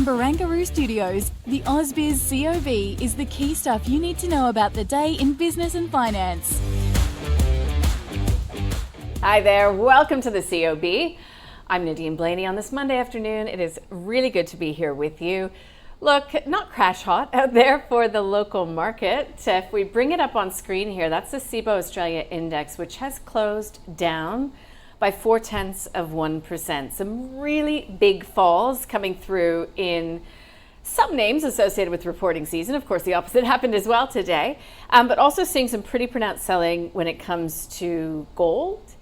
From Barangaroo Studios, the AusBiz COB is the key stuff you need to know about the day in business and finance. Hi there, welcome to the COB. I'm Nadine Blaney on this Monday afternoon. It is really good to be here with you. Look, not crash hot out there for the local market. If we bring it up on screen here, that's the COB Australia Index, which has closed down by 0.4%. Some really big falls coming through in some names associated with reporting season. Of course, the opposite happened as well today, but also seeing some pretty pronounced selling when it comes to gold.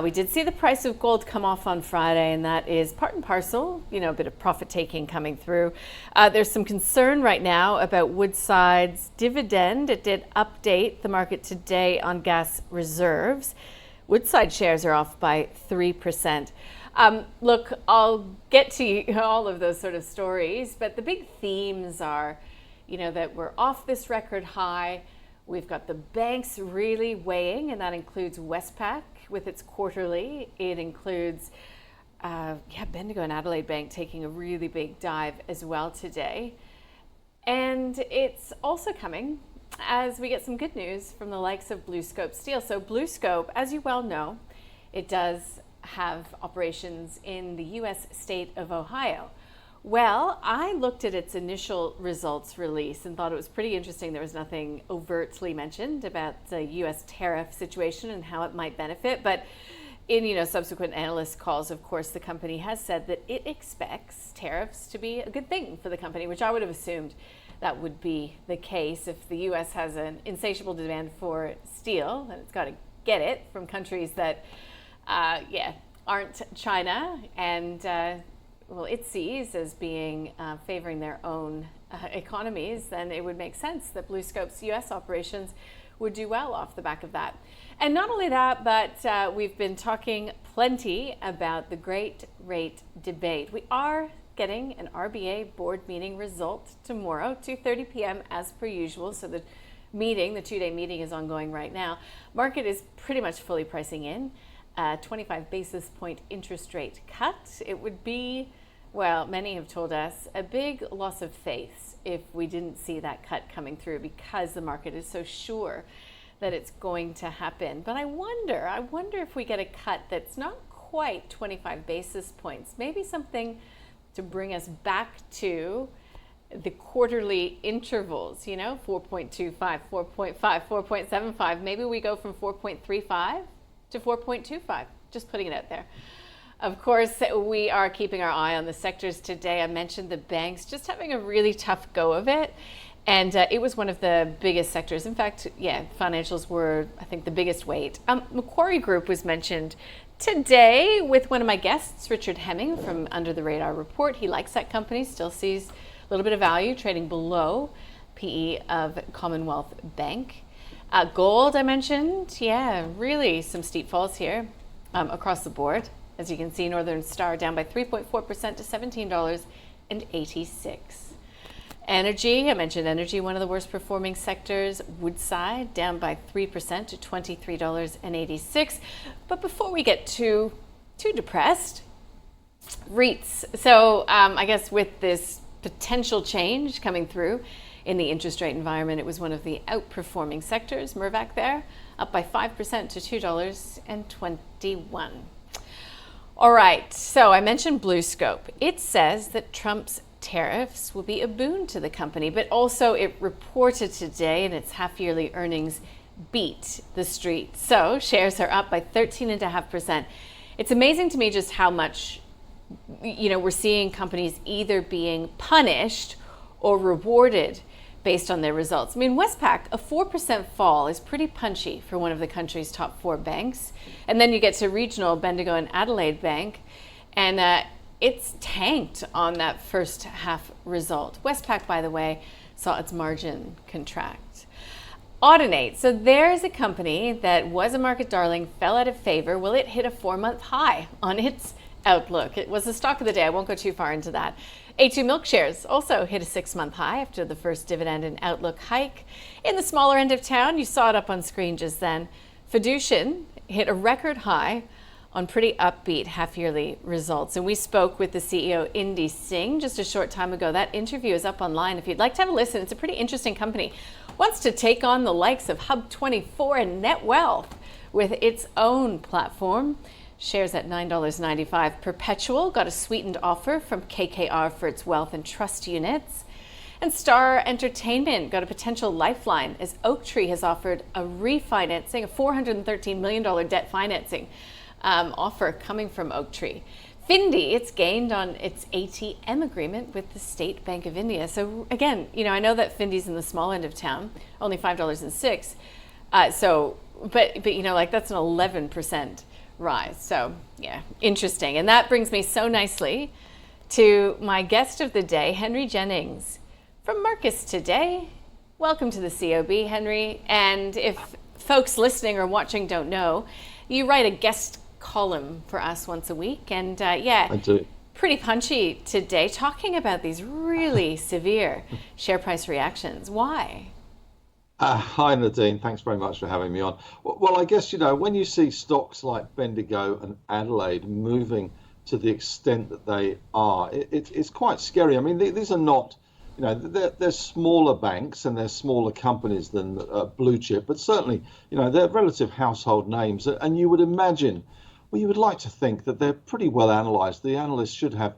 We did see the price of gold come off on Friday, and that is part and parcel, a bit of profit taking coming through. There's some concern right now about Woodside's dividend. It did update the market today on gas reserves. Woodside shares are off by 3%. Look, I'll get to all of those sort of stories, but the big themes are, that we're off this record high. We've got the banks really weighing, and that includes Westpac with its quarterly. It includes Bendigo and Adelaide Bank taking a really big dive as well today. And it's also coming as we get some good news from the likes of Bluescope Steel. So Bluescope, as you well know, it does have operations in the US state of Ohio. Well, I looked at its initial results release and thought it was pretty interesting. There was nothing overtly mentioned about the US tariff situation and how it might benefit. But in subsequent analyst calls, of course, the company has said that it expects tariffs to be a good thing for the company, which I would have assumed that would be the case. If the US has an insatiable demand for steel, then it's got to get it from countries that, aren't China and it sees as being favoring their own economies, then it would make sense that Bluescope's US operations would do well off the back of that. And not only that, but we've been talking plenty about the great rate debate. We are getting an RBA board meeting result tomorrow, 2:30 p.m. as per usual. So the two-day meeting is ongoing right now. Market is pretty much fully pricing in 25 basis point interest rate cut. It would be, many have told us, a big loss of faith if we didn't see that cut coming through, because the market is so sure that it's going to happen. But I wonder if we get a cut that's not quite 25 basis points, maybe something to bring us back to the quarterly intervals, 4.25, 4.5, 4.75. Maybe we go from 4.35 to 4.25, just putting it out there. Of course, we are keeping our eye on the sectors today. I mentioned the banks just having a really tough go of it. And it was one of the biggest sectors. In fact, financials were, I think, the biggest weight. Macquarie Group was mentioned today with one of my guests, Richard Hemming from Under the Radar Report. He likes that company, still sees a little bit of value, trading below PE of Commonwealth Bank. Gold, I mentioned, really some steep falls here across the board. As you can see, Northern Star down by 3.4% to $17.86. Energy, I mentioned energy, one of the worst performing sectors. Woodside down by 3% to $23.86. But before we get too depressed, REITs. So I guess with this potential change coming through in the interest rate environment, it was one of the outperforming sectors. Mirvac there, up by 5% to $2.21. All right, so I mentioned Bluescope. It says that Trump's tariffs will be a boon to the company, but also it reported today in its half-yearly earnings beat the street. So shares are up by 13.5%. It's amazing to me just how much, we're seeing companies either being punished or rewarded based on their results. I mean, Westpac, a 4% fall is pretty punchy for one of the country's top 4 banks. And then you get to regional Bendigo and Adelaide Bank, and it's tanked on that first half result. Westpac, by the way, saw its margin contract. Audinate, so there's a company that was a market darling, fell out of favor. Well, it hit a 4-month high on its outlook. It was the stock of the day. I won't go too far into that. A2 Milk shares also hit a 6-month high after the first dividend and outlook hike. In the smaller end of town, you saw it up on screen just then, Fiducian hit a record high on pretty upbeat half-yearly results. And we spoke with the CEO, Indy Singh, just a short time ago. That interview is up online if you'd like to have a listen. It's a pretty interesting company. Wants to take on the likes of Hub24 and Net Wealth with its own platform. Shares at $9.95 perpetual. Got a sweetened offer from KKR for its wealth and trust units. And Star Entertainment got a potential lifeline as Oaktree has offered a refinancing, a $413 million debt financing offer coming from Oaktree. Findi, it's gained on its ATM agreement with the State Bank of India. So again, I know that Findi's in the small end of town, only $5.06. But that's an 11% rise. So yeah, interesting. And that brings me so nicely to my guest of the day, Henry Jennings from Marcus Today. Welcome to the COB, Henry. And if folks listening or watching don't know, you write a guest column for us once a week. And I do. Pretty punchy today, talking about these really severe share price reactions. Why? Hi, Nadine. Thanks very much for having me on. Well, I guess, when you see stocks like Bendigo and Adelaide moving to the extent that they are, it's quite scary. I mean, these are not, they're smaller banks and they're smaller companies than blue chip, but certainly, they're relative household names. And you would imagine, you would like to think that they're pretty well analysed. The analysts should have,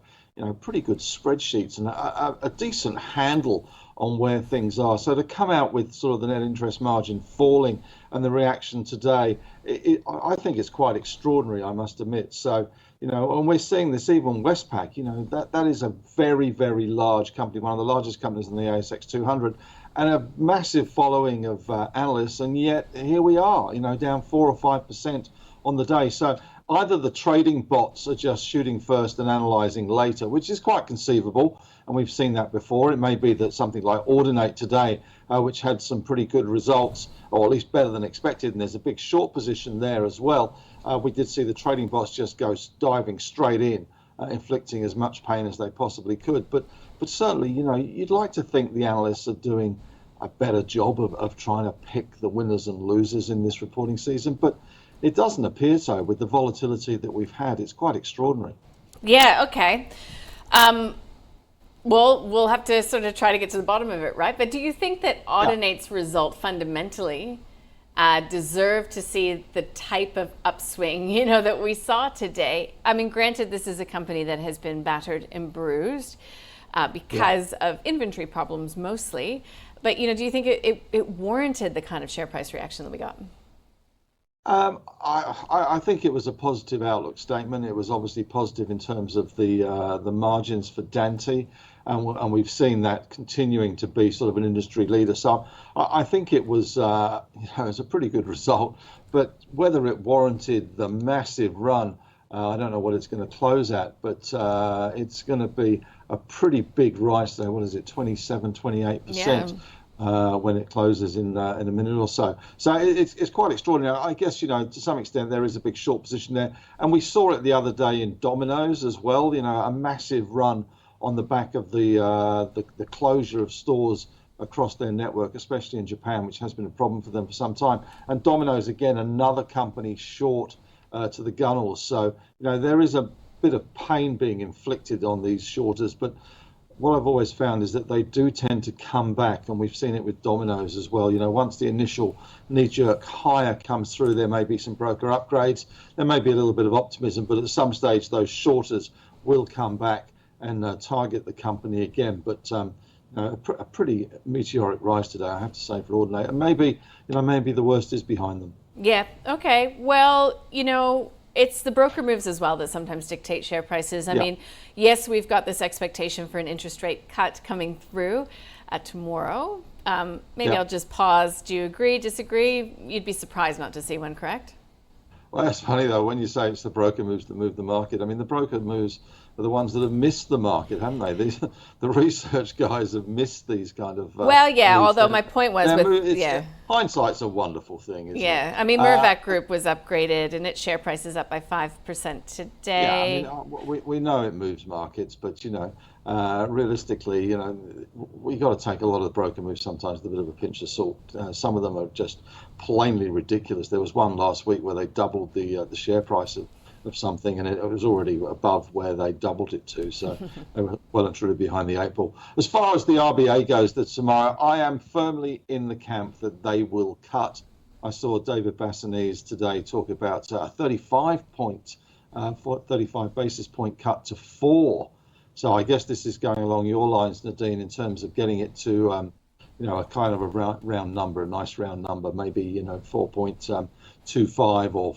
pretty good spreadsheets and a decent handle on where things are. So to come out with sort of the net interest margin falling and the reaction today, I think it's quite extraordinary, I must admit. So, and we're seeing this even Westpac, that is a very, very large company, one of the largest companies in the ASX 200, and a massive following of analysts. And yet here we are, down 4 or 5% on the day. So either the trading bots are just shooting first and analysing later, which is quite conceivable, and we've seen that before. It may be that something like Ordinate today, which had some pretty good results, or at least better than expected, and there's a big short position there as well. We did see the trading bots just go diving straight in, inflicting as much pain as they possibly could. But certainly, you'd like to think the analysts are doing a better job of trying to pick the winners and losers in this reporting season, but it doesn't appear so with the volatility that we've had. It's quite extraordinary. Yeah, okay. Well, we'll have to sort of try to get to the bottom of it, right? But do you think that Audinate's result fundamentally deserved to see the type of upswing, that we saw today? I mean, granted, this is a company that has been battered and bruised because of inventory problems mostly. But, do you think it warranted the kind of share price reaction that we got? I think it was a positive outlook statement. It was obviously positive in terms of the margins for Dante, and we've seen that continuing to be sort of an industry leader. So I think it was it was a pretty good result. But whether it warranted the massive run, I don't know what it's going to close at, but it's going to be a pretty big rise there. What is it, 27, 28%? When it closes in a minute or so. So it's quite extraordinary. I guess, to some extent there is a big short position there. And we saw it the other day in Domino's as well, a massive run on the back of the closure of stores across their network, especially in Japan, which has been a problem for them for some time. And Domino's, again, another company short to the gunnels. So, there is a bit of pain being inflicted on these shorters, but what I've always found is that they do tend to come back, and we've seen it with Domino's as well. Once the initial knee-jerk higher comes through, there may be some broker upgrades, there may be a little bit of optimism, but at some stage those shorters will come back and target the company again. But a pretty meteoric rise today, I have to say, for Ordinate, and maybe the worst is behind them. Yeah. Okay. Well, it's the broker moves as well that sometimes dictate share prices. I mean, yes, we've got this expectation for an interest rate cut coming through tomorrow. Maybe I'll just pause. Do you agree, disagree? You'd be surprised not to see one, correct? Well, that's funny, though, when you say it's the broker moves that move the market. I mean, the broker moves are the ones that have missed the market, haven't they? The research guys have missed these kind of moves. Although my point was hindsight's a wonderful thing, isn't it? I mean, Mirvac Group was upgraded and its share price is up by 5% today. Yeah, I mean, we know it moves markets, but realistically, we got to take a lot of the broker moves sometimes with a bit of a pinch of salt. Some of them are just plainly ridiculous. There was one last week where they doubled the share price of of something, and it was already above where they doubled it to. So they were well and truly behind the eight ball. As far as the RBA goes, that tomorrow, I am firmly in the camp that they will cut. I saw David Bassanese today talk about a 35 basis point cut to 4. So I guess this is going along your lines, Nadine, in terms of getting it to a kind of a round number, a nice round number, maybe 4.25 or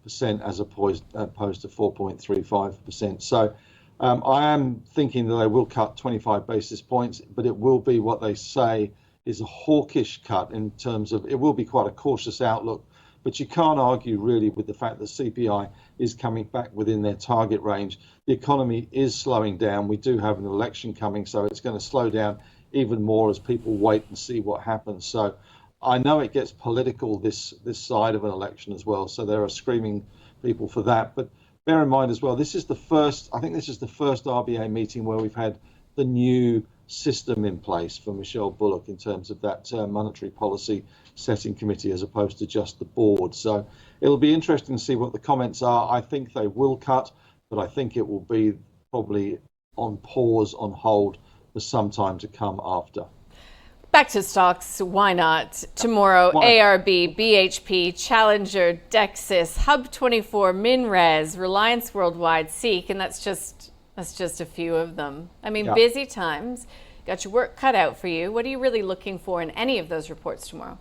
4% as opposed to 4.35%. So I am thinking that they will cut 25 basis points, but it will be what they say is a hawkish cut in terms of it will be quite a cautious outlook. But you can't argue really with the fact that CPI is coming back within their target range. The economy is slowing down. We do have an election coming, so it's going to slow down even more as people wait and see what happens. So I know it gets political this side of an election as well. So there are screaming people for that. But bear in mind as well, this is the first RBA meeting where we've had the new system in place for Michelle Bullock in terms of that monetary policy setting committee as opposed to just the board. So it'll be interesting to see what the comments are. I think they will cut, but I think it will be probably on pause, on hold for some time to come after. Back to stocks, why not? Tomorrow, ARB, BHP, Challenger, Dexis, Hub24, MinRes, Reliance Worldwide, Seek, and that's just a few of them. I mean, busy times. Got your work cut out for you. What are you really looking for in any of those reports tomorrow?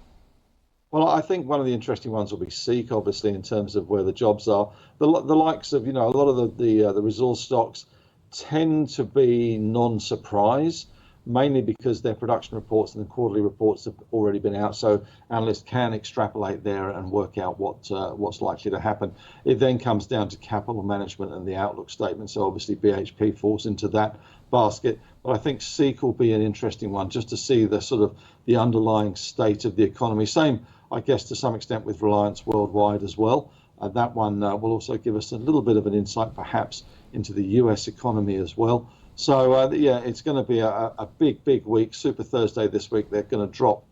Well, I think one of the interesting ones will be Seek, obviously, in terms of where the jobs are. The likes of, a lot of the resource stocks tend to be non-surprise, mainly because their production reports and the quarterly reports have already been out, so analysts can extrapolate there and work out what's likely to happen. It then comes down to capital management and the outlook statement, so obviously BHP falls into that basket. But I think Seek will be an interesting one just to see the sort of the underlying state of the economy. Same, I guess, to some extent with Reliance Worldwide as well. That one will also give us a little bit of an insight perhaps into the US economy as well. So, it's going to be a big week. Super Thursday this week, they're going to drop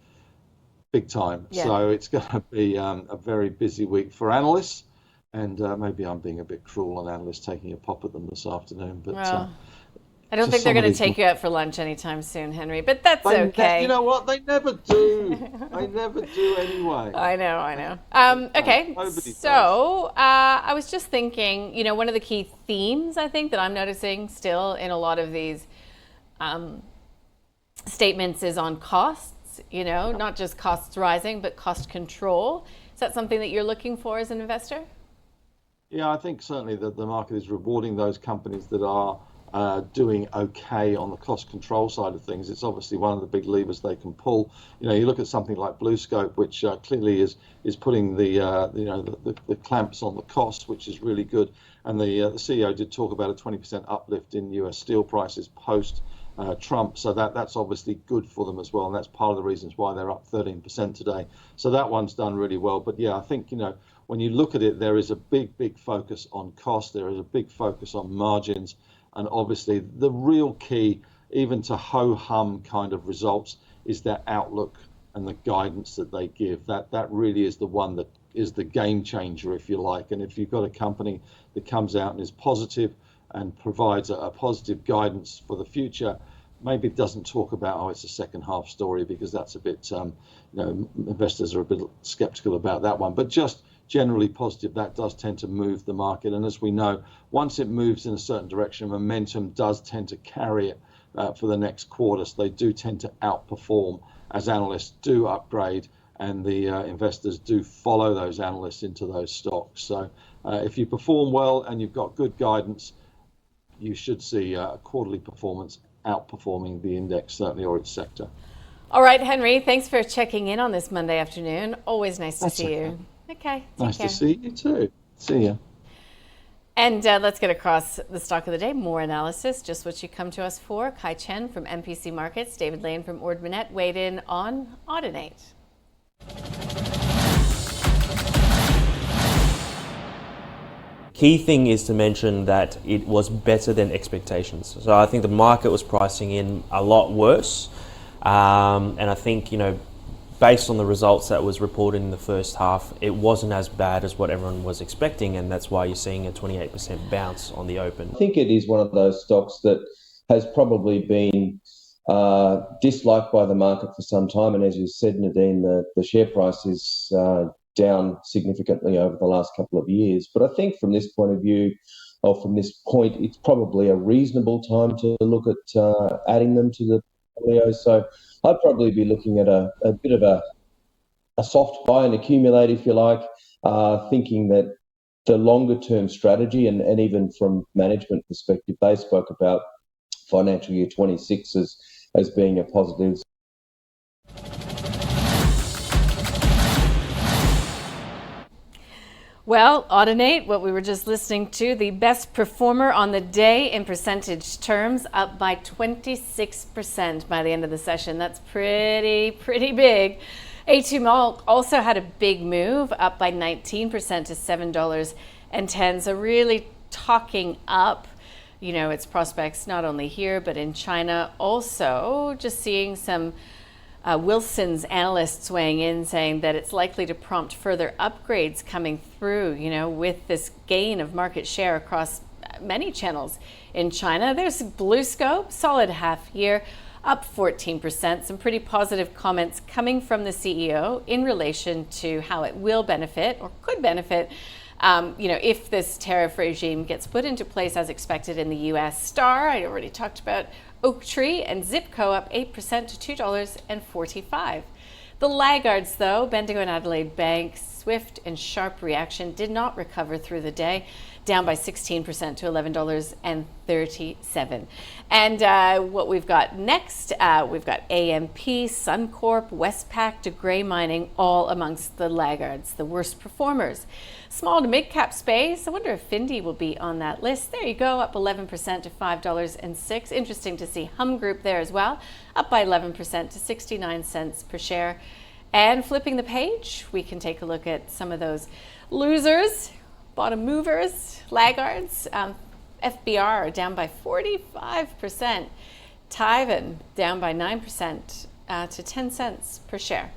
big time. Yeah. So it's going to be a very busy week for analysts. And maybe I'm being a bit cruel on analysts taking a pop at them this afternoon. But I don't think they're going to take you out for lunch anytime soon, Henry, but that's okay. You know what? They never do. They never do anyway. I know. Okay, so I was just thinking, one of the key themes, I think, that I'm noticing still in a lot of these statements is on costs, not just costs rising, but cost control. Is that something that you're looking for as an investor? Yeah, I think certainly that the market is rewarding those companies that are doing okay on the cost control side of things. It's obviously one of the big levers they can pull. You look at something like Bluescope, which clearly is putting the clamps on the costs, which is really good. And the CEO did talk about a 20% uplift in US steel prices post Trump, so that's obviously good for them as well, and that's part of the reasons why they're up 13% today. So that one's done really well. But yeah, I think when you look at it, there is a big focus on cost. There is a big focus on margins. And obviously, the real key, even to ho-hum kind of results, is their outlook and the guidance that they give. That really is the one that is the game changer, if you like. And if you've got a company that comes out and is positive and provides a positive guidance for the future, maybe it doesn't talk about, it's a second half story, because that's a bit, investors are a bit skeptical about that one. But just generally positive, that does tend to move the market. And as we know, once it moves in a certain direction, momentum does tend to carry it for the next quarter. So they do tend to outperform as analysts do upgrade, and the investors do follow those analysts into those stocks. So if you perform well and you've got good guidance, you should see quarterly performance outperforming the index, certainly, or its sector. All right, Henry, thanks for checking in on this Monday afternoon. Always nice to see you. Okay. Nice to see you too. See ya. And let's get across the stock of the day. More analysis, just what you come to us for. Kai Chen from MPC Markets, David Lane from Ord Minnett weighed in on Audinate. Key thing is to mention that it was better than expectations. So I think the market was pricing in a lot worse. And I think, based on the results that was reported in the first half, it wasn't as bad as what everyone was expecting, and that's why you're seeing a 28% bounce on the open. I think it is one of those stocks that has probably been disliked by the market for some time, and as you said, Nadine, the share price is down significantly over the last couple of years. But I think from this point of view, or from this point, it's probably a reasonable time to look at adding them to the portfolio. So I'd probably be looking at a bit of a soft buy and accumulate, if you like, thinking that the longer term strategy, and even from management perspective, they spoke about financial year 26 as being a positive. Well, Audinate, what we were just listening to, the best performer on the day in percentage terms, up by 26% by the end of the session. That's pretty big. A2 Mall also had a big move, up by 19% to $7.10. So really talking up, its prospects not only here but in China. Also, just seeing some Wilson's analysts weighing in, saying that it's likely to prompt further upgrades coming through, with this gain of market share across many channels in China. There's Bluescope, solid half year, up 14%. Some pretty positive comments coming from the CEO in relation to how it will benefit or could benefit if this tariff regime gets put into place as expected in the US. Star, I already talked about. Oaktree and Zipco up 8% to $2.45. The laggards, though, Bendigo and Adelaide Bank, swift and sharp reaction, did not recover through the day, down by 16% to $11.37. And what we've got next, we've got AMP, Suncorp, Westpac, De Grey Mining, all amongst the laggards, the worst performers. Small to mid-cap space, I wonder if Findy will be on that list. There you go, up 11% to $5.06. Interesting to see Hum Group there as well, up by 11% to 69 cents per share. And flipping the page, we can take a look at some of those losers, bottom movers, laggards. FBR down by 45%. Tyvan down by 9% to 10 cents per share.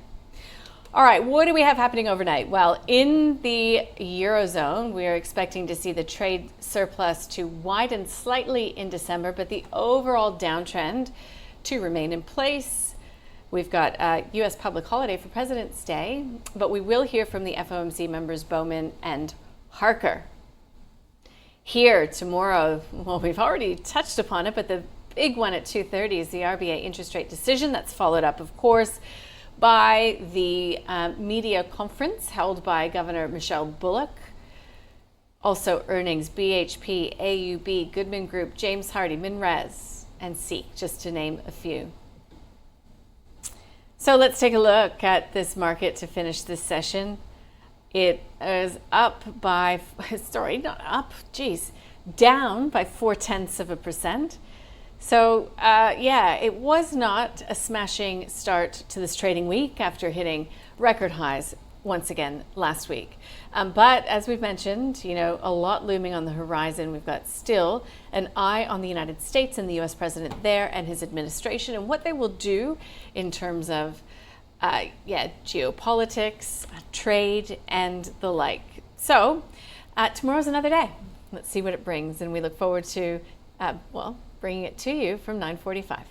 All right, what do we have happening overnight? Well, in the Eurozone, we are expecting to see the trade surplus to widen slightly in December, but the overall downtrend to remain in place. We've got a U.S. public holiday for President's Day, but we will hear from the FOMC members Bowman and Harker. Here tomorrow, well, we've already touched upon it, but the big one at 2:30 is the RBA interest rate decision. That's followed up, of course, by the media conference held by Governor Michelle Bullock. Also earnings, BHP, AUB, Goodman Group, James Hardie, Minres, and Seek, just to name a few. So let's take a look at this market to finish this session. It is up by, down by 0.4%. So it was not a smashing start to this trading week after hitting record highs once again last week. But as we've mentioned, a lot looming on the horizon. We've got still an eye on the United States and the US president there and his administration and what they will do in terms of geopolitics, trade, and the like. So tomorrow's another day. Let's see what it brings, and we look forward to bringing it to you from 9:45.